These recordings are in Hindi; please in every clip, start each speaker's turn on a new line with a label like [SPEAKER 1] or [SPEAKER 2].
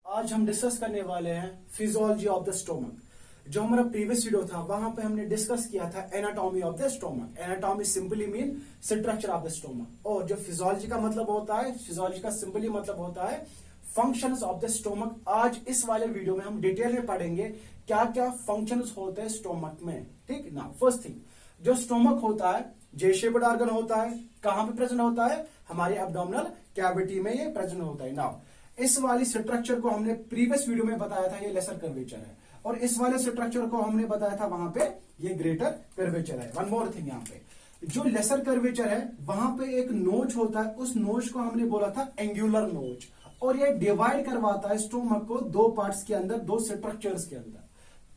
[SPEAKER 1] आज हम डिस्कस करने वाले हैं फिजियोलॉजी ऑफ द स्टोमक। जो हमारा प्रीवियस वीडियो था वहां पे हमने डिस्कस किया था anatomy of the stomach. Anatomy simply mean structure of the stomach, और जो फिजियोलॉजी का मतलब होता है, फिजियोलॉजी का सिंपली मतलब होता है फंक्शंस ऑफ द स्टोमक। आज इस वाले वीडियो में हम डिटेल में पढ़ेंगे क्या क्या फंक्शंस होते हैं स्टोमक में। ठीक ना। फर्स्ट थिंग, जो स्टोमक होता है जे शेप्ड ऑर्गन होता है। कहां पे प्रेजेंट होता है? हमारे एब्डोमिनल कैविटी में ये प्रेजेंट होता है। नाउ इस वाली स्ट्रक्चर को हमने प्रीवियस वीडियो में बताया था, ये लेसर कर्वेचर है, और इस वाले स्ट्रक्चर को हमने बताया था वहां पे ये ग्रेटर कर्वेचर है। वन मोर थिंग, यहाँ पे जो लेसर कर्वेचर है वहां पे एक नोच होता है, उस नोच को हमने बोला था एंगुलर नोच, और ये डिवाइड करवाता है स्टोमक को दो पार्ट्स के अंदर, दो स्ट्रक्चर्स के अंदर,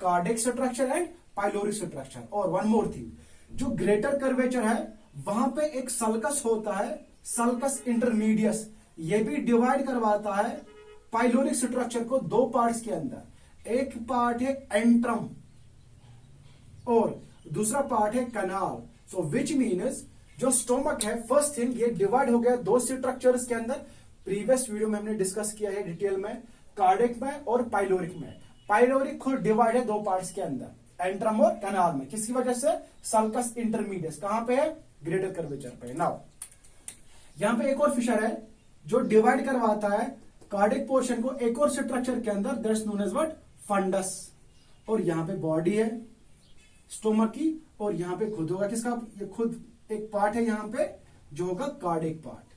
[SPEAKER 1] cardiac structure and pyloric structure. और वन मोर थिंग, जो ग्रेटर कर्वेचर है वहां पे एक सल्कस होता है, सल्कस इंटरमीडियस, ये भी डिवाइड करवाता है पाइलोरिक स्ट्रक्चर को दो पार्ट्स के अंदर। एक पार्ट है एंट्रम और दूसरा पार्ट है कनाल। सो विच मीन्स जो स्टोमक है, फर्स्ट थिंग ये डिवाइड हो गया दो स्ट्रक्चर्स के अंदर। प्रीवियस वीडियो में हमने डिस्कस किया है डिटेल में, कार्डियक में और पाइलोरिक में। पाइलोरिक खुद डिवाइड है दो पार्ट्स के अंदर, एंट्रम और कनाल में। किसकी वजह से? Sulcus intermedius. कहां पे है? ग्रेटर कर्वेचर पे। नाउ यहां पे एक और फिशर है जो डिवाइड करवाता है कार्डिक पोर्शन को एक और स्ट्रक्चर के अंदर, that's known as what? Fundus. और यहां पे बॉडी है स्टोमक की, और यहां पे खुद होगा किसका? ये खुद एक पार्ट है यहां पे जो होगा cardiac part,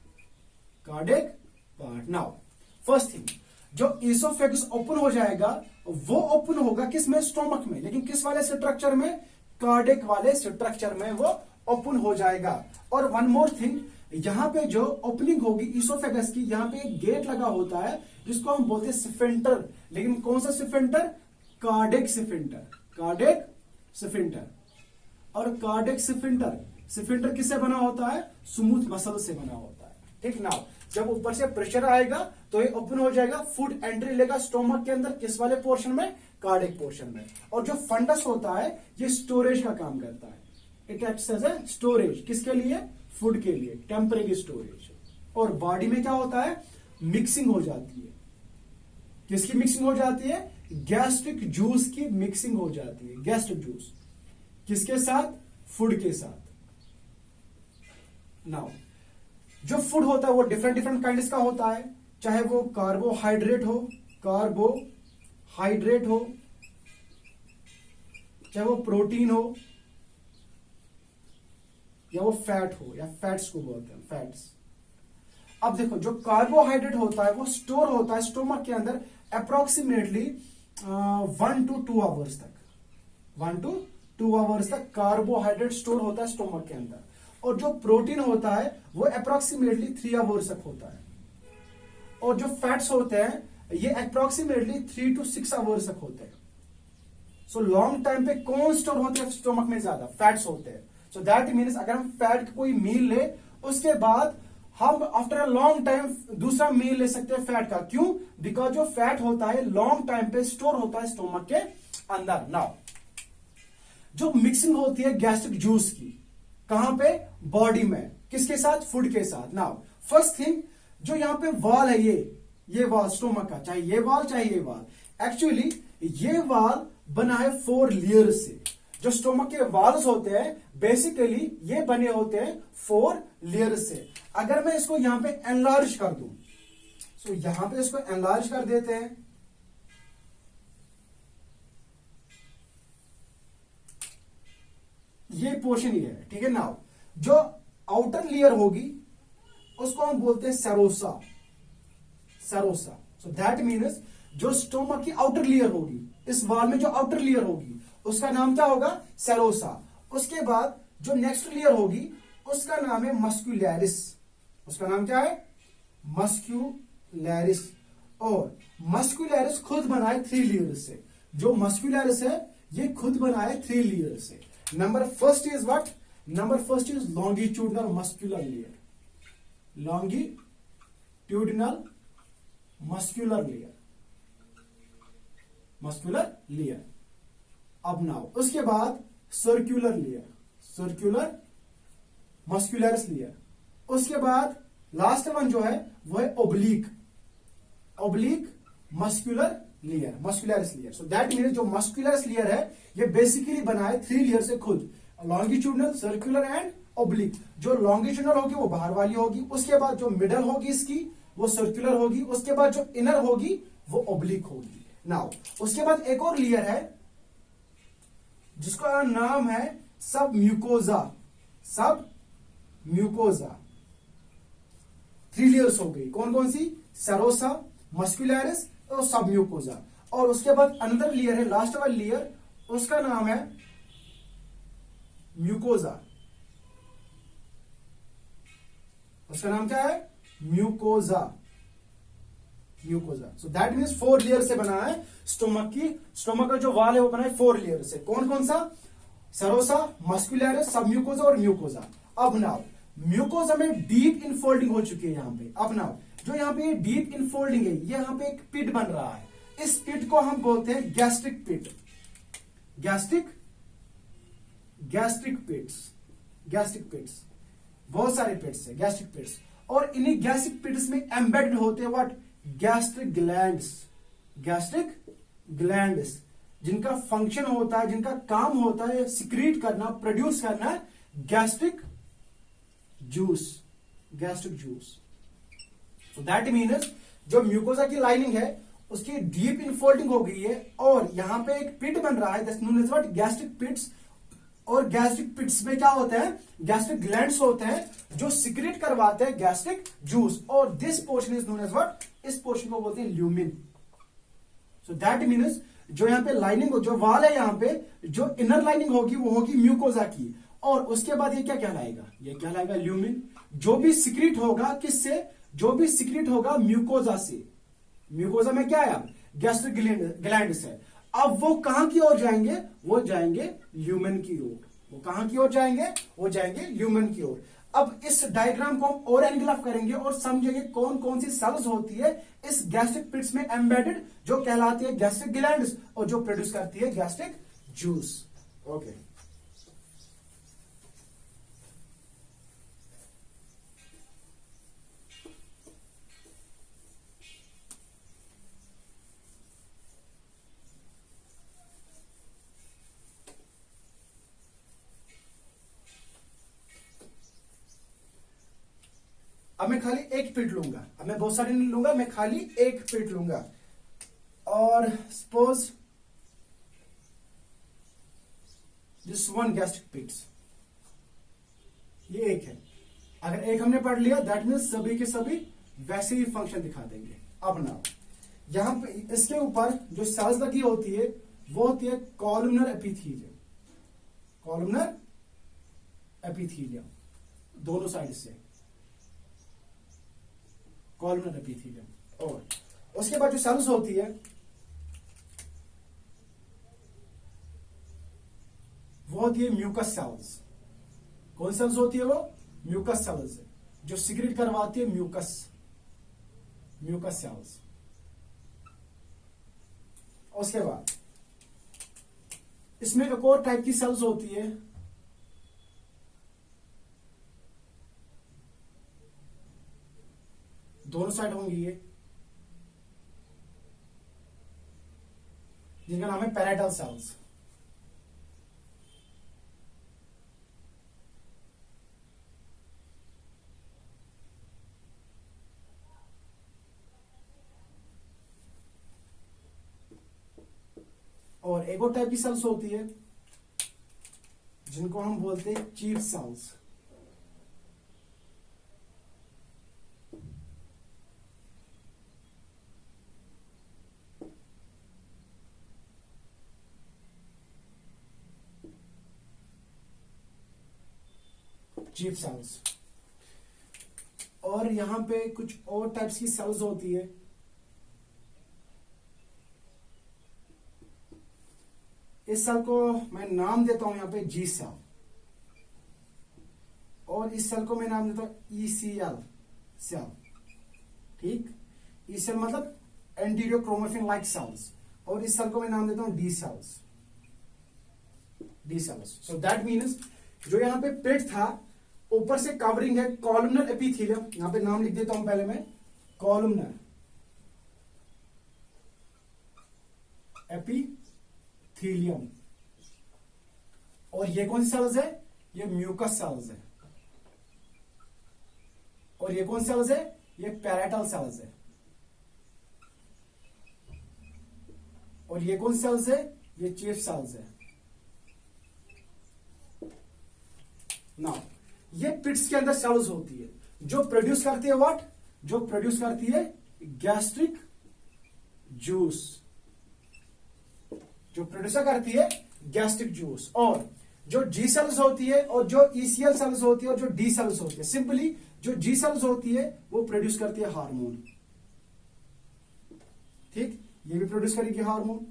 [SPEAKER 1] cardiac part. Now first thing, जो इसोफेगस ओपन हो जाएगा वो ओपन होगा किस में? स्टोमक में। लेकिन किस वाले स्ट्रक्चर में? कार्डिक वाले स्ट्रक्चर में वो ओपन हो जाएगा। और वन मोर थिंग, यहां पे जो ओपनिंग होगी इसोफेगस की, यहां पे एक गेट लगा होता है जिसको हम बोलते हैं सिफिंटर। लेकिन कौन सा सिफिंटर? Cardiac सिफिंटर, cardiac सिफिंटर। और कार्डिक सिफिंटर, सिफिंटर किससे बना होता है? स्मूथ मसल से बना होता है। ठीक ना। जब ऊपर से प्रेशर आएगा तो ये ओपन हो जाएगा, फूड एंट्री लेगा स्टोमक के अंदर, किस वाले पोर्शन में? कार्डिक पोर्शन में। और जो फंडस होता है ये स्टोरेज का काम करता है, it acts as a storage. किसके लिए? फूड के लिए, टेम्परेरी स्टोरेज। और बॉडी में क्या होता है? मिक्सिंग हो जाती है। किसकी मिक्सिंग हो जाती है? गैस्ट्रिक जूस की मिक्सिंग हो जाती है। गैस्ट्रिक जूस किसके साथ? फूड के साथ। नाउ जो फूड होता है वो डिफरेंट डिफरेंट काइंड्स का होता है, चाहे वो कार्बोहाइड्रेट हो, कार्बोहाइड्रेट हो, चाहे वो प्रोटीन हो, या वो फैट हो, या फैट्स को बोलते हैं फैट्स। अब देखो, जो कार्बोहाइड्रेट होता है वो स्टोर होता है स्टोमक के अंदर अप्रोक्सीमेटली 1 to 2 आवर्स तक। 1 to 2 आवर्स तक कार्बोहाइड्रेट स्टोर होता है स्टोमक के अंदर। और जो प्रोटीन होता है वो अप्रोक्सीमेटली 3 आवर्स तक होता है। और जो फैट्स होते हैं ये अप्रोक्सीमेटली 3 to 6 आवर्स तक होते हैं। सो लॉन्ग टाइम पे कौन स्टोर होते हैं स्टोमक में? ज्यादा फैट्स होते हैं। सो दैट मीन्स अगर हम फैट कोई मील ले, उसके बाद हम आफ्टर अ लॉन्ग टाइम दूसरा मील ले सकते हैं फैट का। क्यों? बिकॉज जो फैट होता है लॉन्ग टाइम पे स्टोर होता है स्टोमक के अंदर। नाउ जो मिक्सिंग होती है गैस्ट्रिक जूस की, कहां पे? बॉडी में। किसके साथ? फूड के साथ। नाउ फर्स्ट थिंग, जो यहां पे वॉल है, ये वॉल स्टोमक का, चाहे ये वॉल चाहे ये वॉल, एक्चुअली ये वॉल बना है 4 लेयर से। जो स्टोमक के वॉल्स होते हैं बेसिकली ये बने होते हैं 4 लेयर से। अगर मैं इसको यहां पे एनलार्ज कर दूं, सो यहां पे इसको एनलार्ज कर देते हैं, ये पोर्शन ही है। ठीक है। नाउ जो आउटर लेयर होगी उसको हम बोलते हैं serosa, serosa. So that means जो स्टोमक की आउटर लेयर होगी, इस वॉल में जो आउटर लेयर होगी उसका नाम क्या होगा? सेरोसा। उसके बाद जो नेक्स्ट लेयर होगी उसका नाम है मस्क्यूलैरिस। उसका नाम क्या है? मस्क्यूलैरिस। और मस्क्यूलैरिस खुद बना है 3 लेयर से। जो मस्क्यूलैरिस है ये खुद बना है 3 लेयर से। Number first is what? Number first is longitudinal muscular layer, longitudinal muscular layer, muscular layer. अब नाउ उसके बाद circular layer, circular muscularis layer. उसके बाद लास्ट वन जो है वो है oblique, oblique muscular layer, muscularis layer. So that means जो मस्कुलरिस लेयर है ये बेसिकली बना है 3 लेयर से खुद, लॉन्गिट्यूडनल, सर्कुलर एंड ओब्लिक। जो लॉन्गिट्यूडनल होगी वो बाहर वाली होगी, उसके बाद जो मिडल होगी इसकी वो सर्कुलर होगी, उसके बाद जो इनर होगी वो ओब्लिक होगी। नाउ उसके बाद एक और लेयर है जिसका नाम है सब म्यूकोजा, सब म्यूकोजा। 3 लेयर्स हो गई, कौन कौन सी? सेरोसा, मस्कुलरिस और सब म्यूकोजा। और उसके बाद अनदर लेयर है, लास्ट वाला लेयर, उसका नाम है म्यूकोजा। उसका नाम क्या है? Mucosa, mucosa. So that means 4 layer से बना है स्टोमक की, स्टोमक का जो वाल है वो बना है 4 लेयर से। कौन कौन सा? सेरोसा, मस्कुलरिस, सब म्यूकोजा और म्यूकोजा। अब नाउ म्यूकोजा में डीप इनफोल्डिंग हो चुकी है यहां पे। अब नाउ जो यहां पे डीप इनफोल्डिंग है, ये यहां पे एक पिट बन रहा है, इस पिट को हम बोलते हैं गैस्ट्रिक पिट, गैस्ट्रिक पिट्स, गैस्ट्रिक पिट्स। बहुत सारे पिट्स है गैस्ट्रिक पिट्स, और इन्हीं गैस्ट्रिक पिट्स में एम्बेडेड होते हैं what? Gastric glands, gastric glands, जिनका फंक्शन होता है, जिनका काम होता है सिक्रीट करना, प्रोड्यूस करना gastric juice, gastric juice. So that means जो म्यूकोजा की लाइनिंग है उसकी डीप इनफोल्डिंग हो गई है, और यहां पे एक पिट बन रहा है, that's known as what? Gastric pits. और गैस्ट्रिक पिट्स में क्या होता है? गैस्ट्रिक ग्लैंड्स होते हैं जो सिक्रेट करवाते हैं गैस्ट्रिक जूस, और this portion is known as what? इस पोर्शन को बोलते हैं ल्यूमिन। सो दैट मीन्स जो यहां पे लाइनिंग, जो वाल है यहां पे, जो इनर लाइनिंग होगी वो होगी म्यूकोजा की, और उसके बाद ये क्या कहलाएगा? ये कहलाएगा ल्यूमिन। जो भी सिक्रेट होगा किससे? जो भी सिक्रेट होगा म्यूकोजा से। म्यूकोजा में क्या है? गैस्ट्रिक ग्लैंड्स है। अब वो कहां की ओर जाएंगे? वो जाएंगे ल्यूमेन की ओर। वो कहां की ओर जाएंगे? वो जाएंगे ल्यूमेन की ओर। अब इस डायग्राम को हम और एनग्राफ करेंगे और समझेंगे कौन कौन सी सेल्स होती है इस गैस्ट्रिक पिट्स में एम्बेडेड, जो कहलाती है गैस्ट्रिक ग्लैंड्स और जो प्रोड्यूस करती है गैस्ट्रिक जूस। ओके, अब मैं खाली एक पिट लूंगा, अब मैं बहुत सारे नहीं लूंगा, मैं खाली एक पिट लूंगा। और सपोज दिस वन गैस्ट्रिक पिट्स, ये एक है। अगर एक हमने पढ़ लिया दैट मीन्स सभी के सभी वैसे ही फंक्शन दिखा देंगे। अब ना यहां पे इसके ऊपर जो सेल्स लगी होती है वो होती है कॉलमनर एपिथेलियम, कॉलमनर एपिथेलियम, दोनों साइड से कॉलमनर एपिथेलियम। और उसके बाद जो सेल्स होती है वो होती है म्यूकस सेल्स। कौन सेल्स होती है वो? म्यूकस सेल्स, जो सिक्रेट करवाती है म्यूकस, म्यूकस सेल्स। उसके बाद इसमें एक और टाइप की सेल्स होती है, दोनों साइड होंगी ये, जिनका नाम है पैराइटल सेल्स। और एक और टाइप की सेल्स होती है जिनको हम बोलते हैं चीफ सेल्स। Chief cells. और यहां पे कुछ और टाइप्स की सेल्स होती है, इस सेल को मैं नाम देता हूं यहां पे जी सेल, और इस सेल को मैं नाम देता हूं ईसीएल सेल। ठीक, ई सेल मतलब एंटीरियर क्रोमोफिन लाइक सेल्स, और इस सेल को मैं नाम देता हूं D cells, D cells. So that means जो यहां पे पेट था ऊपर से कवरिंग है कॉलमनर एपिथेलियम, यहां पे नाम लिख देता हूं पहले मैं, कॉलमनर एपिथीलियम। और ये कौन सी सेल्स है? ये म्यूकस सेल्स है। और ये कौन सेल्स है? ये पैराइटल सेल्स है। और ये कौन सेल्स है? ये चीफ सेल्स है। नाउ ये पिट्स के अंदर सेल्स होती है जो प्रोड्यूस करती है व्हाट? जो प्रोड्यूस करती है गैस्ट्रिक जूस, जो प्रोड्यूस करती है गैस्ट्रिक जूस। और जो जी सेल्स होती है और जो ईसीएल सेल्स होती है और जो डी सेल्स होती है, सिंपली जो जी सेल्स होती है वो प्रोड्यूस करती है हार्मोन। ठीक, ये भी प्रोड्यूस करेगी हार्मोन।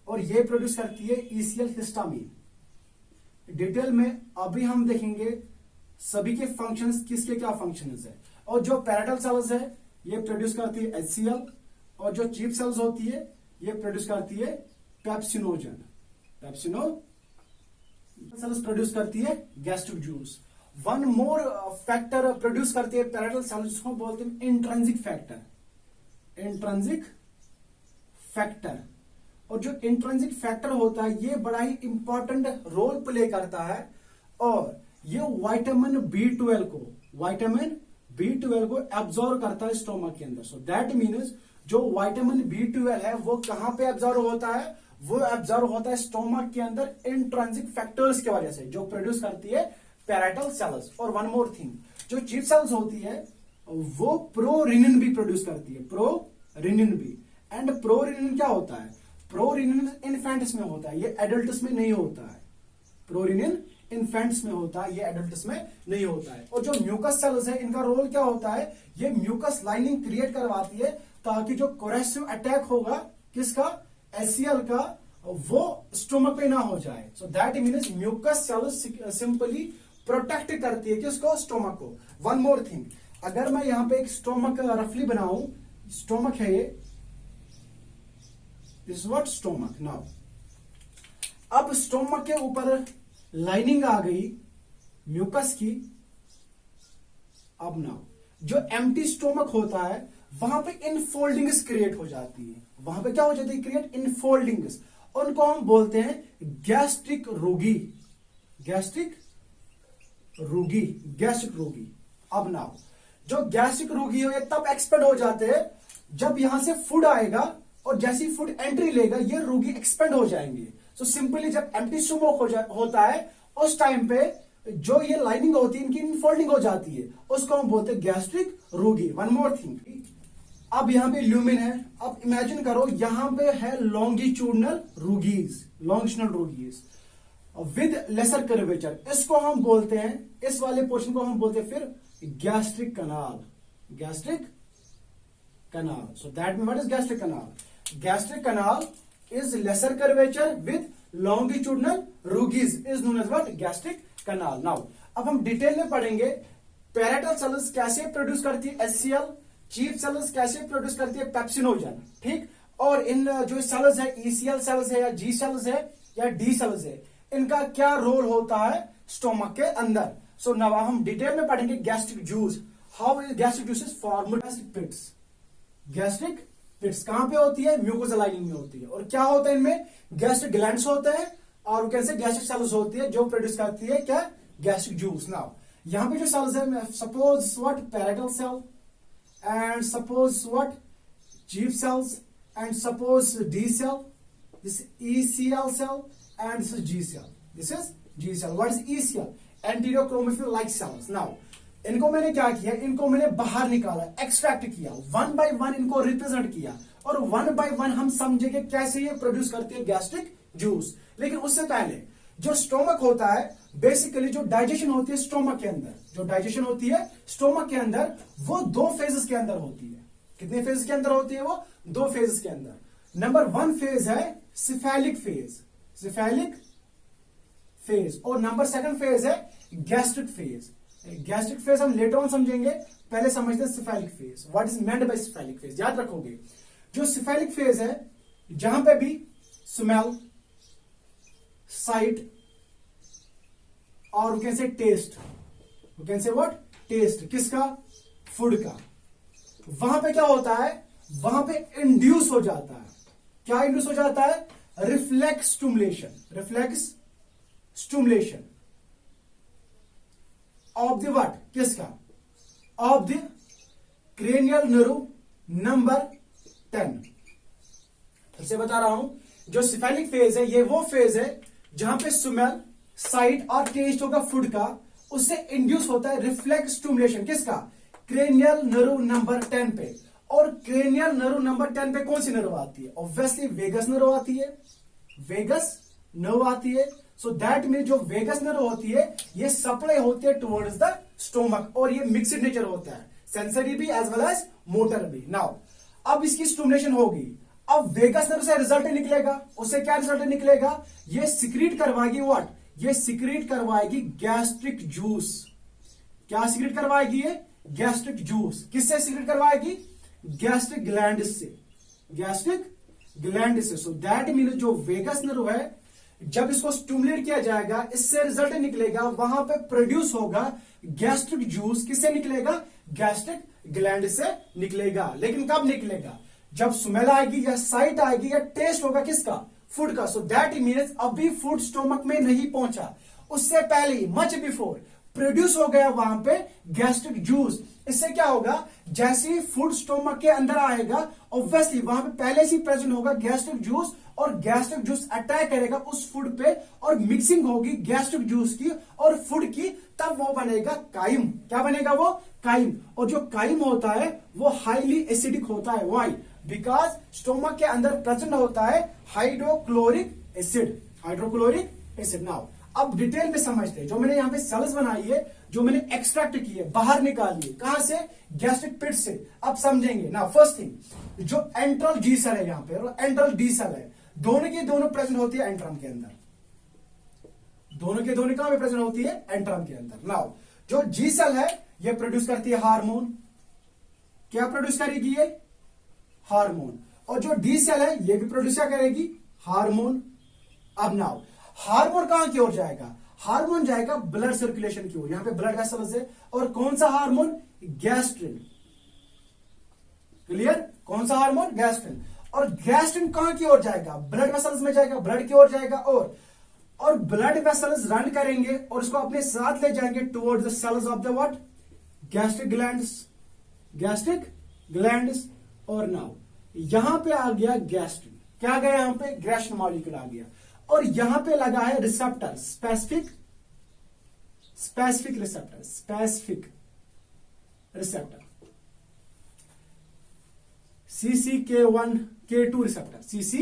[SPEAKER 1] और ये प्रोड्यूस करती है ईसीएल हिस्टामीन। डिटेल में अभी हम देखेंगे सभी के फंक्शंस, किसके क्या फंक्शंस है। और जो पैराइटल सेल्स है ये प्रोड्यूस करती है एचसीएल। और जो चीफ सेल्स होती है ये प्रोड्यूस करती है पेप्सिनोजन। पेप्सिनो सेल्स प्रोड्यूस करती है gastric juice. One more factor produce करती है पैराइटल सेल्स, जिसको बोलते हैं इंट्रिंसिक फैक्टर। Intrinsic factor. और जो इंट्रिंसिक फैक्टर होता है ये बड़ा ही इंपॉर्टेंट रोल प्ले करता है। और ये विटामिन बी12 को एब्जॉर्व करता है स्टोमक के अंदर। सो दैट मीन्स जो विटामिन बी12 है वो कहां पे एब्जॉर्व होता है? वो एब्जॉर्व होता है स्टोमक के अंदर इंट्रिंसिक फैक्टर्स की वजह से, जो प्रोड्यूस करती है पैराइटल सेल्स। और वन मोर थिंग, जो चीफ सेल्स होती है वो प्रोरिनिन भी प्रोड्यूस करती है। प्रोरिनिन भी। एंड प्रोरिनिन क्या होता है? प्रोरिनिन इन्फेंट्स में होता है, ये एडल्ट्स में नहीं होता है। प्रोरिनिन इन्फेंट्स में होता है, ये एडल्ट्स में नहीं होता है। और जो म्यूकस सेल्स है इनका रोल क्या होता है? ये म्यूकस लाइनिंग क्रिएट करवाती है ताकि जो कोरेसिव अटैक होगा किसका? एचसीएल का, वो स्टोमक पे ना हो जाए। So that means mucus cells simply protect करती है किसको? स्टोमक को। वन मोर थिंग, अगर मैं यहां पे एक स्टोमक रफली बनाऊं, स्टोमक है ये, this is what? Stomach. Now अब स्टोमक के ऊपर लाइनिंग आ गई म्यूकस की। अब नाउ जो एम्प्टी स्टोमक होता है वहां पे इनफोल्डिंग्स क्रिएट हो जाती है। वहां पे क्या हो जाती है? Create infoldings. उनको हम बोलते हैं गैस्ट्रिक रोगी। गैस्ट्रिक रोगी। अब नाउ जो गैस्ट्रिक रोगी है तब एक्सपेंड हो जाते हैं जब यहां से फूड आएगा और जैसी फूड एंट्री लेगा ये रोगी एक्सपेंड हो जाएंगे। सो सिंपली जब एम्प्टी स्टोमक होता है उस टाइम पे जो ये लाइनिंग होती है इनकी इनफोल्डिंग हो जाती है, उसको हम बोलते हैं गैस्ट्रिक रोगी। वन मोर थिंग, अब यहां पे ल्यूमिन है। अब इमेजिन करो यहां पे है लॉन्गिट्यूडनल रोगीज विद लेसर कर्वेचर। इसको हम बोलते हैं, इस वाले पोर्शन को हम बोलते हैं फिर gastric canal. So that means what is gastric canal? Gastric canal is lesser curvature with longitudinal rouges is known as what? Gastric canal. Now अब हम डिटेल में पढ़ेंगे पैराइटल सेल्स कैसे प्रोड्यूस करती है एचसीएल, चीफ सेल्स कैसे प्रोड्यूस करती है पेप्सिनोजन। ठीक, और इन जो सेल्स है ईसीएल सेल्स है या जी सेल्स है या डी सेल्स है, इनका क्या रोल होता है स्टोमक के अंदर। सो नाउ हम डिटेल में पढ़ेंगे gastric juice, how gastric juice is formed. Gastric pits कहां पे होती है? म्यूकोसा लाइनिंग में होती है। और क्या होता है इनमें? गैस्ट्रिक ग्लैंड्स होते हैं और कैसे गैस्ट्रिक सेल्स होती है जो प्रोड्यूस करती है क्या? Gastric juice. नाउ यहां पे जो सेल्स है, suppose what? Parietal cell, and suppose what? Chief cells, and suppose D cell, this ECL cell, and this is G cell. This is G cell. What is ECL? Anterior chromophil like cells. Now इनको मैंने क्या किया? इनको मैंने बाहर निकाला, एक्सट्रैक्ट किया, वन बाय वन इनको रिप्रेजेंट किया, और वन बाय वन हम समझेंगे कैसे ये प्रोड्यूस करती है गैस्ट्रिक जूस। लेकिन उससे पहले जो स्टोमक होता है, बेसिकली जो डाइजेशन होती है स्टोमक के अंदर, जो डाइजेशन होती है स्टोमक के अंदर, वो दो फेजेस के अंदर होती है। कितने फेज के अंदर होती है? वो दो फेजेस के अंदर। नंबर वन फेज है सिफेलिक फेज, और नंबर सेकंड फेज है गैस्ट्रिक फेज। गैस्ट्रिक फेज हम लेटर ऑन समझेंगे, पहले समझते हैं cephalic phase. What is meant by cephalic phase? याद रखोगे जो सिफेलिक फेज है जहां पे भी स्मेल, साइट और कैसे टेस्ट, कैसे व्हाट? टेस्ट किसका? फूड का। वहां पे क्या होता है? वहां पे इंड्यूस हो जाता है। क्या इंड्यूस हो जाता है? Reflex stimulation, reflex stimulation of the what, किसका? Of the cranial nerve number 10। फिर से बता रहा हूं, जो सिफेलिक फेज है ये वो फेज है जहां पे स्मेल, साइट और टेस्ट होगा फूड का, उससे इंड्यूस होता है रिफ्लेक्स स्टिमुलेशन, किसका? क्रेनियल नर्व नंबर 10 पे। और क्रेनियल नर्व नंबर 10 पे कौन सी नर्व आती है? ऑब्वियसली वेगस नर्व आती है, वेगस नर्व आती है। सो दैट मीन जो वेगस नर्व होती है ये सप्लाई होती है टुवर्ड्स द स्टोमक, और ये मिक्सड नेचर होता है, सेंसरी भी एज वेल एज मोटर भी। नाउ अब इसकी स्टिमुलेशन होगी, अब वेगस नर्व से रिजल्ट निकलेगा, उससे क्या रिजल्ट निकलेगा? ये सिक्रीट करवाएगी व्हाट? ये सिक्रीट करवाएगी गैस्ट्रिक जूस। क्या सिक्रीट करवाएगी ये? Gastric juice. किससे सिक्रीट करवाएगी? गैस्ट्रिक ग्लैंड से, गैस्ट्रिक ग्लैंड से। सो दैट मीन जो वेगस नर्व है जब इसको स्टिमुलेट किया जाएगा इससे रिजल्ट निकलेगा, वहां पे प्रोड्यूस होगा गैस्ट्रिक जूस। किससे निकलेगा? गैस्ट्रिक ग्लैंड से निकलेगा। लेकिन कब निकलेगा? जब स्मेल आएगी या साइट आएगी या टेस्ट होगा किसका? फूड का। सो दैट मीन्स अभी फूड स्टोमक में नहीं पहुंचा, उससे पहले ही मच बिफोर प्रोड्यूस हो गया वहां पे गैस्ट्रिक जूस। इससे क्या होगा? जैसे ही फूड स्टोमक के अंदर आएगा ऑब्वियसली वहां पे पहले से प्रेजेंट होगा गैस्ट्रिक जूस, और गैस्ट्रिक जूस अटैक करेगा उस फूड पे और मिक्सिंग होगी गैस्ट्रिक जूस की और फूड की, तब वो बनेगा काइम। क्या बनेगा? वो काइम। और जो काइम होता है वो हाईली एसिडिक होता है। व्हाई? बिकॉज स्टोमक के अंदर प्रेजेंट होता है hydrochloric acid, hydrochloric acid. Now अब डिटेल में समझते हैं। जो मैंने यहाँ पे सेल्स बनाई है, जो मैंने एक्सट्रैक्ट की है, बाहर निकाली है, कहां से? गैस्ट्रिक पिट से। अब समझेंगे ना। फर्स्ट थिंग, जो एंट्रल जी सेल है यहाँ पे और एंट्रल डी सेल है, दोनों की दोनों प्रेजेंट होती है एंट्रम के अंदर, दोनों के दोनों कहां पे प्रेजेंट होती है? एंट्रम के अंदर। नाउ जो जी सेल है ये प्रोड्यूस करती है हार्मोन। क्या प्रोड्यूस करेगी ये? हार्मोन। और जो डी सेल है ये भी प्रोड्यूस करेगी हार्मोन। अब नाउ हार्मोन कहां की ओर जाएगा? हार्मोन जाएगा ब्लड सर्कुलेशन की ओर। यहां पे ब्लड वेसल्स है, और कौन सा हार्मोन? गैस्ट्रिन। क्लियर? कौन सा हार्मोन? गैस्ट्रिन। और गैस्ट्रिन कहां की ओर जाएगा? ब्लड वेसल्स में जाएगा, ब्लड की ओर जाएगा, और ब्लड वेसल्स रन करेंगे और उसको अपने साथ ले जाएंगे towards the cells of the what? Gastric glands, gastric glands. और नाउ यहां पे आ गया गैस्ट्रिन। क्या आ गया? यहां पे गैस्ट्रिन मॉलिक्यूल आ गया, और यहां पे लगा है receptor, specific receptor, specific receptor, CCK1 K2 receptor, CC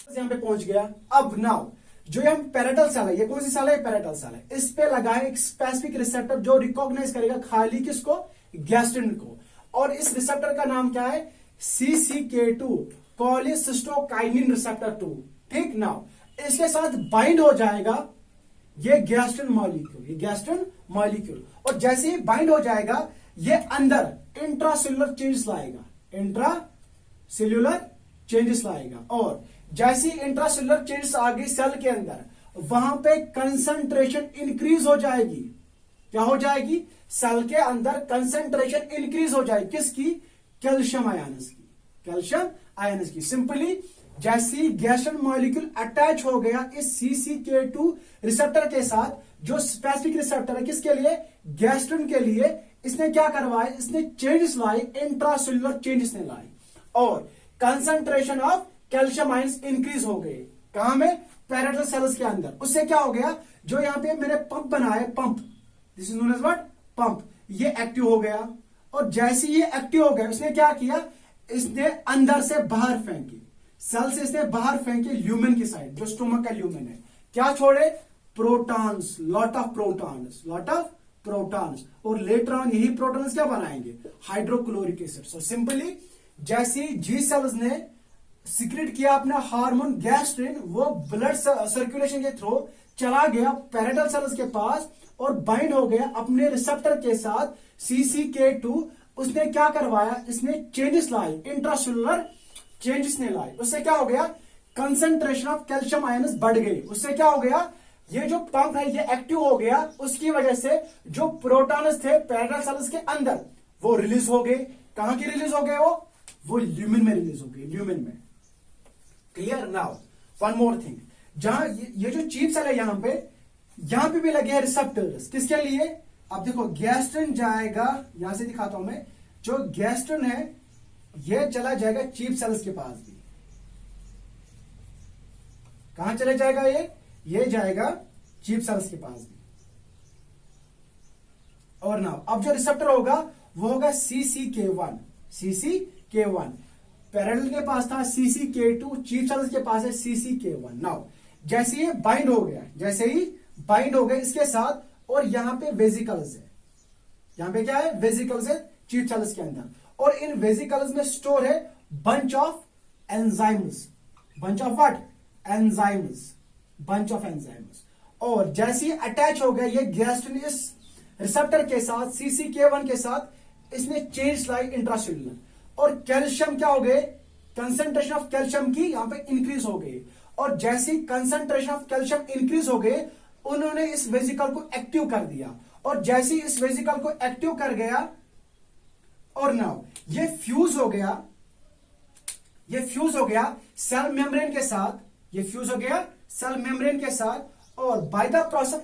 [SPEAKER 1] यहां पे पहुंच गया। अब नाउ जो ये पैरेटल सेल है, ये कौन सी सेल है? पैरेटल सेल है। इस पे लगा है एक स्पेसिफिक रिसेप्टर जो रिकॉग्नाइज करेगा खाली किसको? गैस्ट्रिन को। और इस रिसेप्टर का नाम क्या है? CCK2 cholecystokinin receptor 2। ठीक। नाउ इसके साथ बाइंड हो जाएगा ये गैस्ट्रिन मॉलिक्यूल, ये गैस्ट्रिन मॉलिक्यूल। और जैसे ही बाइंड हो जाएगा ये अंदर इंट्रासेल्युलर चेंजेस लाएगा, इंट्रासेल्युलर चेंजेस लाएगा। और जैसे ही इंट्रासेल्युलर चेंजेस आ गई सेल के अंदर, वहां पे कंसंट्रेशन इंक्रीज हो जाएगी। क्या हो जाएगी? सेल के अंदर कंसंट्रेशन इंक्रीज हो जाएगी। किसकी? कैल्शियम आयन्स की, कैल्शियम आयन्स की। सिंपली जैसी गैस्ट्रिन मॉलिक्यूल अटैच हो गया इस CCK2 रिसेप्टर के साथ, जो स्पेसिफिक रिसेप्टर है किसके लिए? गैस्ट्रिन के लिए। इसने क्या करवाया? इसने चेंजेस लाए, इंट्रासेल्युलर चेंजेस ने लाए, और concentration of calcium ions increase हो गए। कहां में? पैरेटल सेल्स के अंदर। उससे क्या हो गया? जो यहां पे मैंने पंप बनाया है, pump, this is known as what? Pump. ये एक्टिव हो गया, और जैसे ये एक्टिव हो गया इसने क्या किया? इसने अंदर से बाहर फेंकी, सेल से इसने बाहर फेंके ल्यूमेन की साइड, जो स्टोमक का ल्यूमेन है। क्या छोड़े? Protons, lot of protons, lot of protons. और लेटर ऑन यही प्रोटॉन्स क्या बनाएंगे? Hydrochloric acid. सो सिंपली जैसे जी सेल्स ने सिक्रेट किया अपना हार्मोन गैस्ट्रिन, वो ब्लड सर्कुलेशन के थ्रू चला गया पैरेटल सेल्स के पास और बाइंड हो गया अपने रिसेप्टर के साथ CCK2। उसने क्या करवाया? इसने चेंजेस लाए, इंट्रासेल्युलर चेंजेस ने लाए। उससे क्या हो गया? कंसंट्रेशन ऑफ कैल्शियम आयन्स बढ़ गई। उससे क्या हो गया? ये जो पंप है ये एक्टिव हो गया, उसकी वजह से जो प्रोटॉन्स थे पैरेटल सेल्स के अंदर वो रिलीज हो गए। कहां की रिलीज हो गए? वो ल्यूमेन में रिलीज हो गए, ल्यूमेन में। Clear? Now one more thing, जहां ये जो चीफ सेल है यहां पे भी लगे हैं रिसेप्टर्स। किसके लिए? अब देखो गैस्ट्रिन जाएगा, यहां से दिखाता हूं मैं, जो गैस्ट्रिन है ये चला जाएगा चीफ सेल्स के पास भी। कहां चले जाएगा ये जाएगा चीफ सेल्स के पास भी। और ना अब जो रिसेप्टर होगा वो होगा CCK1। CCK1 पैरेलल के पास था CCK2, चीफ सेल्स के पास है CCK1। नाउ जैसे ही बाइंड हो गया इसके साथ, और यहां पे वेजिकल्स है, यहां पे क्या है? वेजिकल्स है चीफ सेल्स के अंदर, और इन वेजिकल्स में स्टोर है bunch of enzymes. Bunch of what? Enzymes. Bunch of enzymes. और जैसे ही अटैच हो गया ये गैस्ट्रिन इस रिसेप्टर के साथ CCK1 के साथ, इसने चेंज लाई इंट्रासेल्युलर, और कैल्शियम क्या हो गए? कंसंट्रेशन ऑफ कैल्शियम की यहां पे इंक्रीज हो गई, और जैसे ही कंसंट्रेशन ऑफ कैल्शियम इंक्रीज हो गए उन्होंने इस वेजिकल को एक्टिव कर दिया, और जैसे ही इस वेजिकल को एक्टिव कर गया, और नाउ ये फ्यूज हो गया सेल मेम्ब्रेन के साथ, ये फ्यूज हो गया सेल मेम्ब्रेन के साथ, और by the process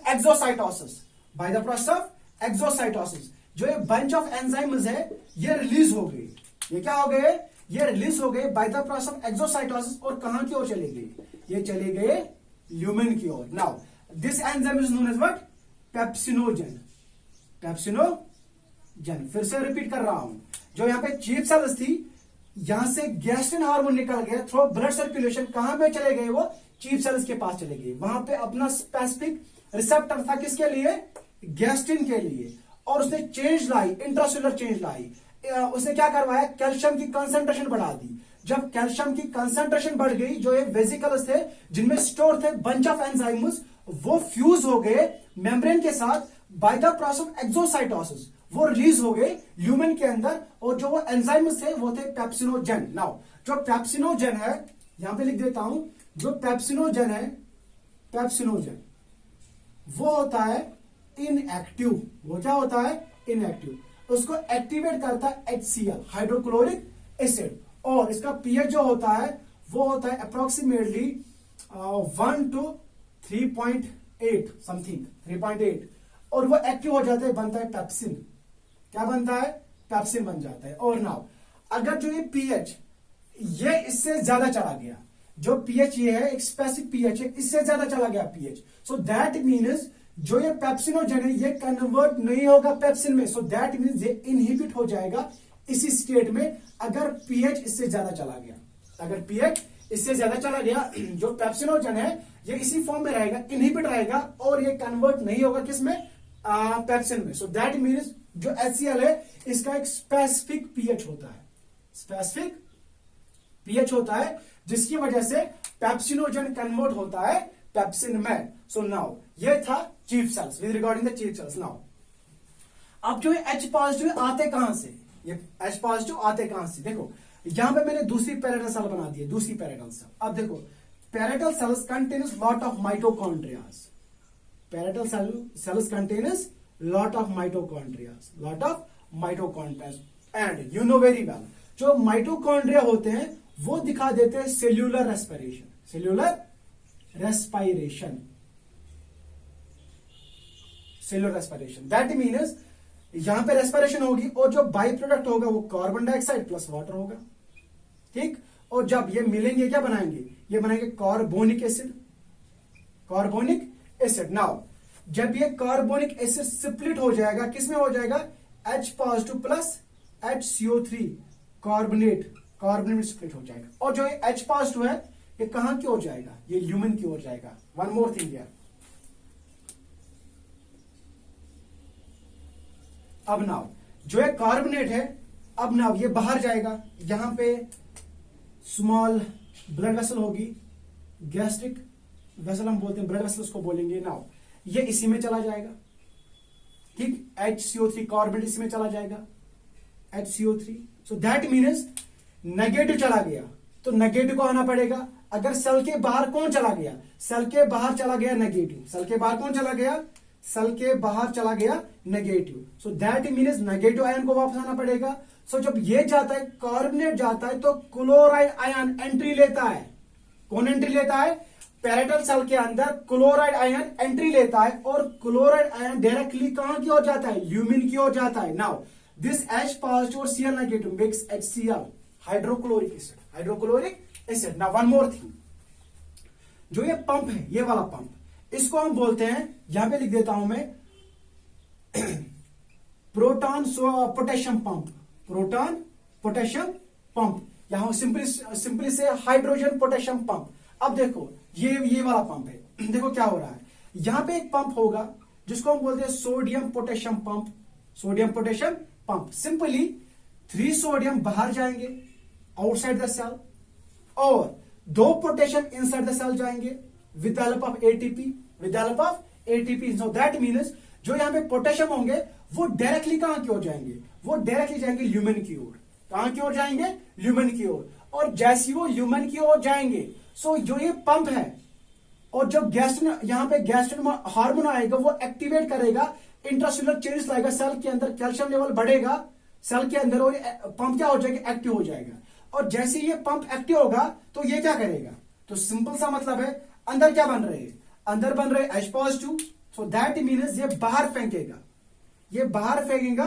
[SPEAKER 1] of exocytosis जो ये बंच ऑफ एंजाइम्स है ये रिलीज हो गई। ये क्या हो गए? ये रिलीज हो गए by the process of exocytosis, और कहां की ओर चले गए? ये चले गए ल्यूमेन की ओर। Now this enzyme is known as what? Pepsinogen. फिर से रिपीट कर रहा हूं, जो यहां पे चीफ सेल्स थी, यहां से गैस्ट्रिन हार्मोन निकल गया थ्रू ब्लड सर्कुलेशन, कहां पे चले गए? वो चीफ सेल्स के पास चले गए। वहां पे अपना स्पेसिफिक रिसेप्टर था, किसके लिए? गैस्ट्रिन के लिए, और उसने चेंज लाई, इंट्रासेलुलर चेंज लाई। उसने क्या करवाया? कैल्शियम की कंसंट्रेशन बढ़ा दी। जब कैल्शियम की कंसंट्रेशन बढ़ गई, जो ये वेजिकल्स थे जिनमें स्टोर थे बंच ऑफ एंजाइम्स, वो फ्यूज हो गए मेम्ब्रेन के साथ by the process of exocytosis, वो रिलीज हो गए ल्यूमेन के अंदर, और जो वो एंजाइम्स थे वो थे पेप्सिनोजन। नाउ जो पेप्सिनोजन है, यहां पे लिख देता हूं, जो पेप्सिनोजन है, वो होता है इनएक्टिव। वो क्या होता है? इनएक्टिव। उसको एक्टिवेट करता है HCl, हाइड्रोक्लोरिक एसिड, और इसका पीएच जो होता है वो होता है अप्रोक्सीमेटली 1 to 3.8 समथिंग, 3.8, और वो एक्टिव हो जाता है, बनता है पेप्सिन। क्या बनता है? पेप्सिन बन जाता है। और नाउ अगर जो ये पीएच ये इससे ज्यादा चला गया, जो पीएच ये है एक स्पेसिफिक पीएच है, इससे ज्यादा चला गया पीएच, सो दैट मीन्स जो ये पेप्सिनोजन है ये कन्वर्ट नहीं होगा पेप्सिन में, सो दैट मीन्स ये इनहिबिट हो जाएगा इसी स्टेट में, अगर पीएच इससे ज्यादा चला गया। अगर पीएच इससे ज्यादा चला गया, जो पेप्सिनोजन है ये इसी फॉर्म में रहेगा, इनहिबिट रहेगा, और ये कन्वर्ट नहीं होगा किसमें? पेप्सिन में। सो दैट मीन्स जो HCl है इसका एक स्पेसिफिक पीएच होता है, स्पेसिफिक पीएच होता है, जिसकी वजह से पेप्सिनोजन कन्वर्ट होता है पेप्सिन में। सो नाउ ये था chief cells, with regarding the chief cells. Now अब जो H पॉजिटिव आते कहां से? ये H पॉजिटिव आते कहां से? देखो यहां पे मैंने दूसरी पैरेटल सेल बना दी है, दूसरी पैरेटल सेल। अब देखो parietal cells contains lot of mitochondrias, parietal cells contains lot of mitochondrias, and you know very well जो माइटोकॉन्ड्रिया होते हैं वो दिखा देते हैं सेल्यूलर रेस्पिरेशन। दैट मीन्स यहां पे रेस्पिरेशन होगी, और जो बाई प्रोडक्ट होगा वो कार्बन डाइऑक्साइड प्लस वाटर होगा, ठीक। और जब ये मिलेंगे क्या बनाएंगे? ये बनाएंगे कार्बोनिक एसिड। नाउ जब ये कार्बोनिक एसिड स्प्लिट हो जाएगा, किसमें हो जाएगा? H positive plus HCO3 carbonate में स्प्लिट हो जाएगा, और जो ये H पॉजिटिव है ये कहां की ओर जाएगा? ये ल्यूमेन की ओर जाएगा। वन मोर थिंग हियर, अब नाउ जो है कार्बोनेट है, अब नाउ ये बाहर जाएगा, यहां पे स्मॉल ब्लड वेसल होगी, गैस्ट्रिक वेसल हम बोलते हैं, ब्लड वेसल उसको बोलेंगे। नाउ ये इसी में चला जाएगा, ठीक। HCO3 कार्बोनेट इसी में चला जाएगा, HCO3। So that means negative चला गया तो नेगेटिव को आना पड़ेगा। अगर सेल के बाहर कौन चला गया? सेल के बाहर चला गया नेगेटिव। सेल के बाहर कौन चला गया? सेल के बाहर चला गया negative. So that means negative ion को वापस आना पड़ेगा। सो जब ये जाता है, कार्बोनेट जाता है, तो क्लोराइड आयन एंट्री लेता है, कौन एंट्री लेता है? पैरेटल सेल के अंदर क्लोराइड आयन एंट्री लेता है और क्लोराइड आयन डायरेक्टली कहां की ओर जाता है? ल्यूमिन की ओर जाता है। नाउ दिस H पॉजिटिव और Cl negative makes HCl, hydrochloric acid, hydrochloric acid. Now one more thing, जो ये पंप है, ये वाला पंप, इसको हम बोलते हैं, यहां पे लिख देता हूं मैं, proton potassium pump, proton potassium pump, यहां सिंपली से हाइड्रोजन पोटेशियम पंप। अब देखो ये वाला पंप है, देखो क्या हो रहा है, यहां पे एक पंप होगा जिसको हम बोलते हैं sodium potassium pump, sodium potassium pump. Simply 3 sodium बाहर जाएंगे आउटसाइड द सेल और 2 पोटेशियम इनसाइड द सेल जाएंगे with the help of ATP, with the help of ATP. So that means जो यहां पे पोटेशियम होंगे वो डायरेक्टली कहां की ओर जाएंगे? वो डायरेक्टली जाएंगे ल्यूमेन की ओर। कहां की ओर जाएंगे? ल्यूमेन की ओर। और जैसे वो ल्यूमेन की ओर जाएंगे, सो जो ये पंप है और जब गैस्ट्रिन, यहां पे गैस्ट्रिन हार्मोन आएगा, वो एक्टिवेट करेगा, इंट्रासेलुलर चेंजेस लाएगा, सेल के अंदर कैल्शियम लेवल बढ़ेगा सेल के अंदर और पंप क्या हो जाएगा? एक्टिव हो जाएगा। और जैसे ये पंप एक्टिव होगा तो ये क्या करेगा? तो सिंपल सा मतलब है, अंदर क्या बन रहे हैं? अंदर बन रहे H positive, so that means ये बाहर फेंकेगा, ये बाहर फेंकेगा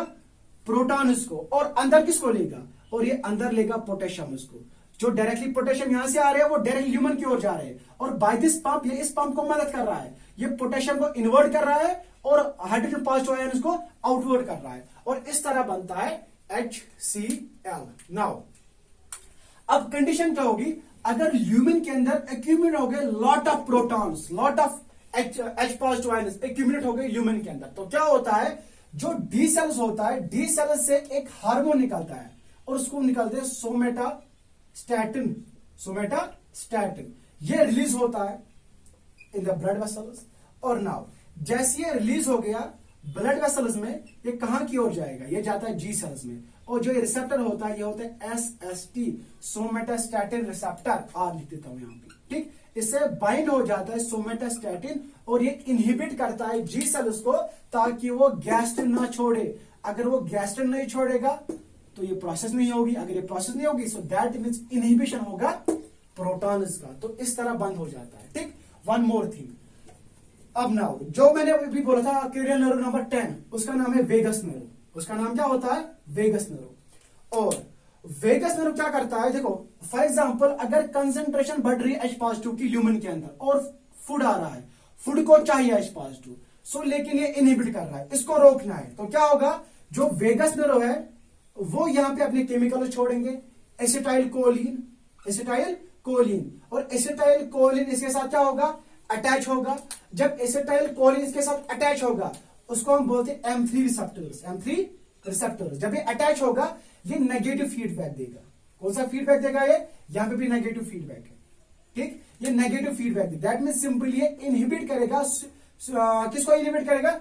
[SPEAKER 1] प्रोटॉन्स को और अंदर किसको लेगा? और ये अंदर लेगा पोटेशियम को। जो डायरेक्टली पोटेशियम यहां से आ रहे हैं वो डायरेक्टली ह्यूमन की ओर जा रहे हैं और बाय दिस पंप, ये इस पंप को मदद कर रहा है, ये पोटेशियम को इन्वर्ट कर रहा है और हाइड्रोजन पॉजिटिव आयन को आउटवर्ड कर रहा है और इस तरह बनता है HCl। नाउ अब कंडीशन क्या होगी? अगर ल्यूमिन के अंदर एक्यूमुलेट हो गए lot of protons, lot of H positive ion accumulate हो गए ल्यूमिन के अंदर, तो क्या होता है? जो डी सेल्स होता है, डी सेल्स से एक हार्मोन निकलता है और उसको निकलते हैं सोमेटास्टैटिन, सोमेटास्टैटिन। ये रिलीज होता है इन द ब्लड वेसल्स और नाउ जैसे ये रिलीज हो गया ब्लड वेसल्स में, ये कहां की ओर जाएगा? ये जाता है जी सेल्स में और जो ये रिसेप्टर होता है ये होता है SST, सोमेटास्टैटिन रिसेप्टर, आर लिख देता हूं यहां पे, ठीक। इससे बाइंड हो जाता है सोमेटास्टैटिन और ये इनहिबिट करता है जी सेल्स को ताकि वो गैस्ट्रिन ना छोड़े। अगर वो गैस्ट्रिन नहीं छोड़ेगा तो ये प्रोसेस नहीं होगी, अगर ये प्रोसेस नहीं होगी सो दैट मीन्स इनहिबिशन होगा प्रोटॉन्स का, तो इस तरह बंद हो जाता है, ठीक। वन मोर थिंग, अब नाउ जो मैंने अभी बोला था क्रेनियल नर्व नंबर 10, उसका नाम है वेगस नर्व। उसका नाम क्या होता है? Vagus nerve. और वेगस नर्व क्या करता है? देखो फॉर एग्जांपल अगर कंसंट्रेशन बढ़ रही है H पॉजिटिव की ल्यूमेन के अंदर और फूड आ रहा है, फूड को चाहिए H पॉजिटिव, सो लेकिन ये इनहिबिट कर रहा है, इसको रोकना है, तो क्या होगा? जो वेगस नर्व है वो यहां पे अपने केमिकल छोड़ेंगे, एसिटाइल कोलिन, एसिटाइल कोलिन, और एसिटाइल कोलिन इसके साथ क्या होगा? अटैच होगा। जब एसिटाइल कोलिन इसके साथ अटैच होगा उसको हम बोलते हैं M3 रिसेप्टर्स, M3 रिसेप्टर्स। जब ये अटैच होगा ये नेगेटिव फीडबैक देगा। कौन सा फीडबैक देगा? ये यहां पे भी नेगेटिव फीडबैक है, ठीक। ये नेगेटिव फीडबैक देगा, दैट मीन सिंपली ये इनहिबिट करेगा, किसको इनहिबिट करेगा?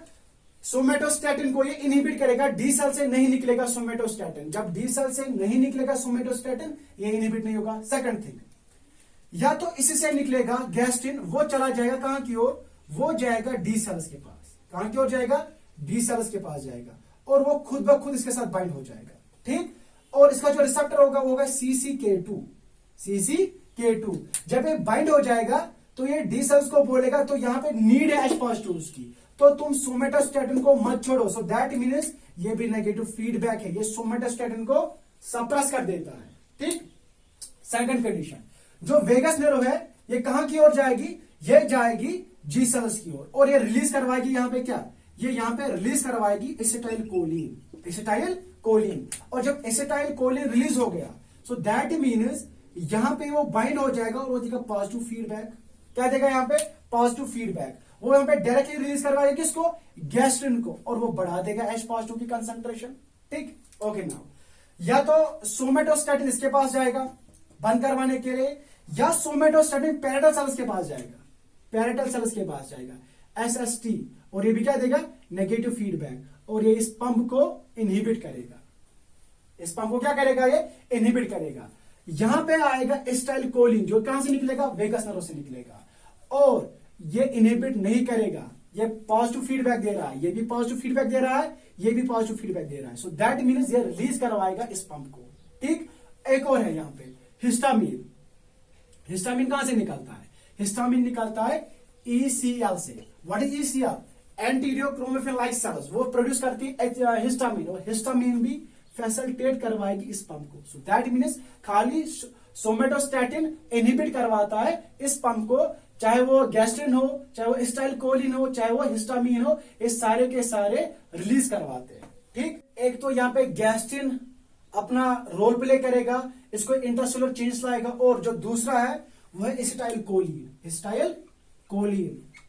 [SPEAKER 1] सोमेटोस्टैटिन को ये इनहिबिट करेगा, डी सेल से नहीं निकलेगा सोमेटोस्टैटिन। जब डी सेल से नहीं निकलेगा सोमेटोस्टैटिन ये इनहिबिट नहीं होगा। सेकंड थिंग, या तो इसी से निकलेगा गैस्ट्रिन, वो चला जाएगा कहां की ओर? वो जाएगा डी सेल्स के पास। कहां की ओर जाएगा? डी सेल्स के पास जाएगा और वो खुद ब खुद इसके साथ बाइंड हो जाएगा, ठीक। और इसका जो रिसेप्टर होगा वो होगा CCK2, CCK2। जब ये बाइंड हो जाएगा तो ये डी सेल्स को बोलेगा तो यहां पे नीड है H पॉजिटिव की, तो तुम सोमेटोस्टैटिन को मत छोड़ो। सो दैट मीन्स ये भी नेगेटिव फीडबैक है, ये सोमेटोस्टैटिन को सप्रेस कर देता है, ठीक। सेकंड कंडीशन, जो वेगस नर्व है ये कहां की ओर जाएगी? ये जाएगी जी सेल्स की ओर और ये रिलीज करवाएगी यहां पे क्या? ये यहां पे रिलीज करवाएगी एसिटाइल कोलिन, एसिटाइल कोलिन। और जब एसिटाइल कोलिन रिलीज हो गया सो दैट मीन्स यहां पे वो बाइंड हो जाएगा और वो देगा पॉजिटिव फीडबैक। क्या देगा यहां पे? Positive feedback. वो यहां पे डायरेक्टली रिलीज करवाएगा किसको? गैस्ट्रिन को, और वो बढ़ा देगा H पॉजिटिव की कंसंट्रेशन, ठीक। ओके नाउ, या तो सोमेटोस्टैटिन इसके पास जाएगा बंद करवाने के लिए, या सोमेटोस्टैटिन पैरेटल सेल्स के पास जाएगा, पैरेटल सेल्स के पास जाएगा SST, और ये भी क्या देगा? नेगेटिव फीडबैक, और ये इस पंप को इनहिबिट करेगा। इस पंप को क्या करेगा? ये इनहिबिट करेगा। यहां पे आएगा एसिटाइल कोलिन, जो कहां से निकलेगा? वेगस नर्व से निकलेगा, और ये इनहिबिट नहीं करेगा, ये पॉजिटिव फीडबैक दे रहा है, ये भी पॉजिटिव फीडबैक दे रहा है, ये भी पॉजिटिव फीडबैक दे रहा है। सो दैट मीन्स ये रिलीज करवाएगा इस पंप को, ठीक। एक और है यहां पे हिस्टामिन। हिस्टामिन कहां से निकलता है? हिस्टामिन निकलता है ECL से। What is ECL? Enterochromaffin like cells, वो प्रोड्यूस करती है हिस्टामिन, और हिस्टामिन भी फैसिलिटेट करवाएगी इस पंप को। सो दैट मीन्स खाली सोमेटोस्टैटिन इनहिबिट करवाता है इस पंप को, चाहे वो गैस्ट्रिन हो, चाहे वो एसिटाइलकोलिन हो, चाहे वो हिस्टामिन हो, ये सारे के सारे रिलीज करवाते हैं। ठीक, एक तो यहाँ पे गैस्ट्रिन अपना रोल प्ले करेगा, इसको इंट्रासेलुलर चेंज लाएगा, और जो दूसरा है वो है एसिटाइलकोलिन,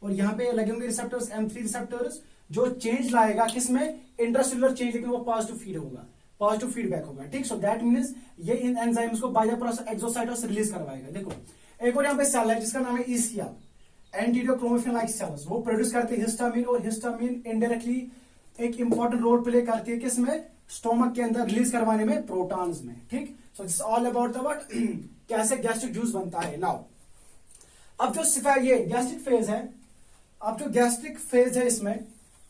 [SPEAKER 1] और यहाँ पे लगे होंगे रिसेप्टर्स M3 रिसेप्टर्स, जो चेंज लाएगा किसमें? इंट्रासेलुलर चेंज, लेकिन वो पॉजिटिव फीड होगा, पॉजिटिव फीडबैक होगा। ठीक, सो दैट मीन्स ये इन एंजाइम्स को by the process exocytosis release करवाएगा। देखो एक और यहाँ पे सेल है जिसका नाम है ECL, enterochromaffin like cells, वो प्रोड्यूस करते हैं हिस्टामिन, और हिस्टामिन इनडायरेक्टली एक इंपॉर्टेंट रोल प्ले करती है किसमें? स्टोमक के अंदर रिलीज करवाने में, प्रोटॉन्स में। ठीक, so this all about the what, कैसे गैस्ट्रिक जूस बनता है। नाउ अब जो ये गैस्ट्रिक फेज है, अब जो गैस्ट्रिक फेज है इसमें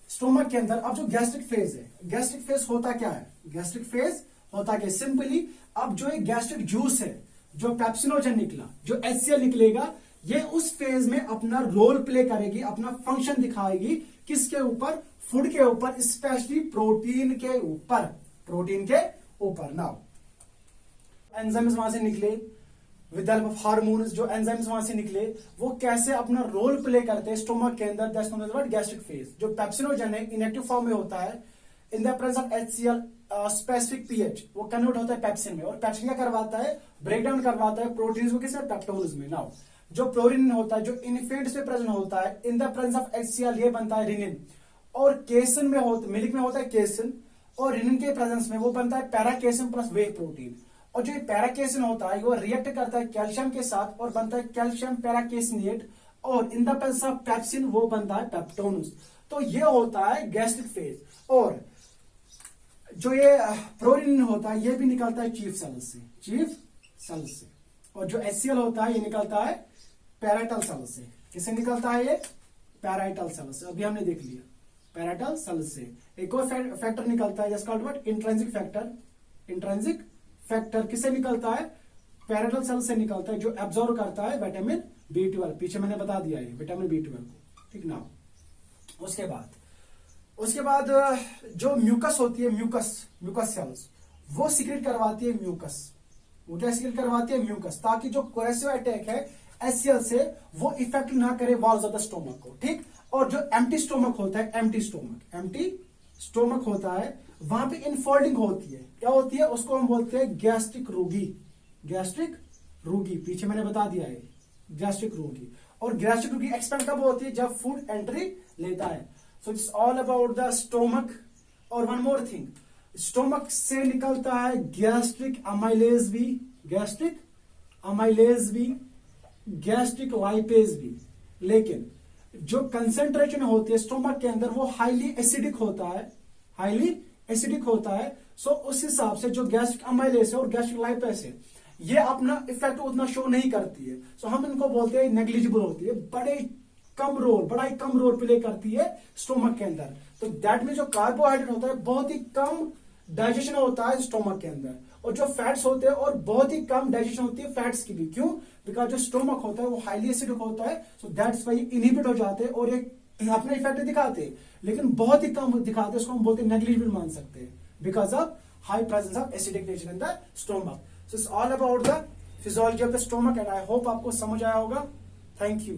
[SPEAKER 1] स्टोमक के अंदर, अब जो गैस्ट्रिक फेज है, गैस्ट्रिक फेज होता क्या है? गैस्ट्रिक फेज होता क्या? सिंपली अब जो एक गैस्ट्रिक जूस है, जो पेप्सिनोजन निकला, जो HCl निकलेगा, ये उस फेज में अपना रोल प्ले करेगी, अपना फंक्शन दिखाएगी किसके ऊपर? फूड के ऊपर, स्पेशली प्रोटीन के ऊपर, प्रोटीन के ऊपर। नाउ एंजाइम्स वहां से निकले with the help of hormones, जो एंजाइम्स वहां से निकले वो कैसे अपना रोल प्ले करते हैं स्टोमक के अंदर, that's known as what? Gastric phase. जो पेप्सिनोजन है इनएक्टिव फॉर्म में होता है, in the presence of HCl specific pH, वो कन्वर्ट होता है पेप्सिन में, और पेप्सिन क्या करवाता है? ब्रेक डाउन करवाता है प्रोटीन्स को किसमें? पेप्टोन्स में। नाउ जो प्रोरिन होता है, जो इन्फेंट्स में प्रेजेंट होता है, in the presence of HCl ये बनता है रिनिन, और केसिन में होता, मिल्क में होता है केसिन, और रिनिन के प्रेजेंस में वो बनता है पैराकेसिन प्लस वे प्रोटीन। और जो पैराकेसिन होता है वो रिएक्ट करता है कैल्शियम के साथ और बनता है कैल्शियम पैराकेसिनेट, और इन द प्रेजेंस ऑफ पेप्सिन वो बनता है पेप्टोन्स। तो ये होता है गैस्ट्रिक फेज। और जो ये प्रोरिन होता है ये भी निकलता है चीफ सेल्स से, चीफ सेल्स से। और जो HCl होता है ये निकलता है पैराइटल सेल्स से। किससे निकलता है ये? पैराइटल सेल्स से। अभी हमने देख लिया पैराइटल सेल्स से। एक और फैक्टर निकलता है just called what? Intrinsic factor. Intrinsic factor किससे निकलता है? पैराइटल सेल से निकलता है, जो एब्जॉर्ब करता है विटामिन B12। पीछे मैंने बता दिया है विटामिन B12 को। ठीक ना, उसके बाद जो म्यूकस होती है, म्यूकस सेल्स, वो सिक्रेट करवाती है म्यूकस। वो क्या सिक्रेट करवाती है? म्यूकस, ताकि जो कोरेसिव अटैक है HCl से वो इफेक्ट ना करे वॉल्स ऑफ द स्टोमक को। ठीक, और जो एम्प्टी स्टोमक होता है, एम्प्टी स्टोमक होता है, वहां पे इनफोल्डिंग होती है। क्या होती है? उसको हम बोलते हैं गैस्ट्रिक रोगी। गैस्ट्रिक रोगी, पीछे मैंने बता दिया है गैस्ट्रिक रोगी। और गैस्ट्रिक रोगी एक्सपेंड कब होती है? जब फूड एंट्री लेता है। So it's all about the stomach. और वन मोर थिंग, स्टोमक से निकलता है गैस्ट्रिक अमाइलेज भी, गैस्ट्रिक अमाइलेज भी, गैस्ट्रिक लाइपेज भी। लेकिन जो कंसेंट्रेशन होती है स्टोमक के अंदर वो हाईली एसिडिक होता है, हाईली एसिडिक होता है। सो उस हिसाब से जो गैस्ट्रिक अमाइलेज है और गैस्ट्रिक लाइपेज है ये अपना इफेक्ट उतना शो नहीं करती है। सो हम इनको बोलते हैं नेग्लिजिबल होती है, बड़ा ही कम रोल प्ले करती है स्टोमक के अंदर। तो दैट में जो कार्बोहाइड्रेट होता है बहुत ही कम डाइजेशन होता है स्टोमक के अंदर, और जो फैट्स होते हैं और बहुत ही कम डाइजेशन होती है फैट्स की भी। क्यों? बिकॉज जो स्टोमक होता है वो हाईली एसिडिक होता है। सो दैट्स वाई इनहिबिट हो जाते हैं और एक अपने इफेक्ट दिखाते हैं, लेकिन बहुत ही कम दिखाते हैं। उसको हम बोलते हैं नेग्लिजिबल मान सकते हैं, because of high presence of acidic nature in the stomach. So it's all about the physiology of the stomach, and I hope आपको समझ आया होगा। Thank you.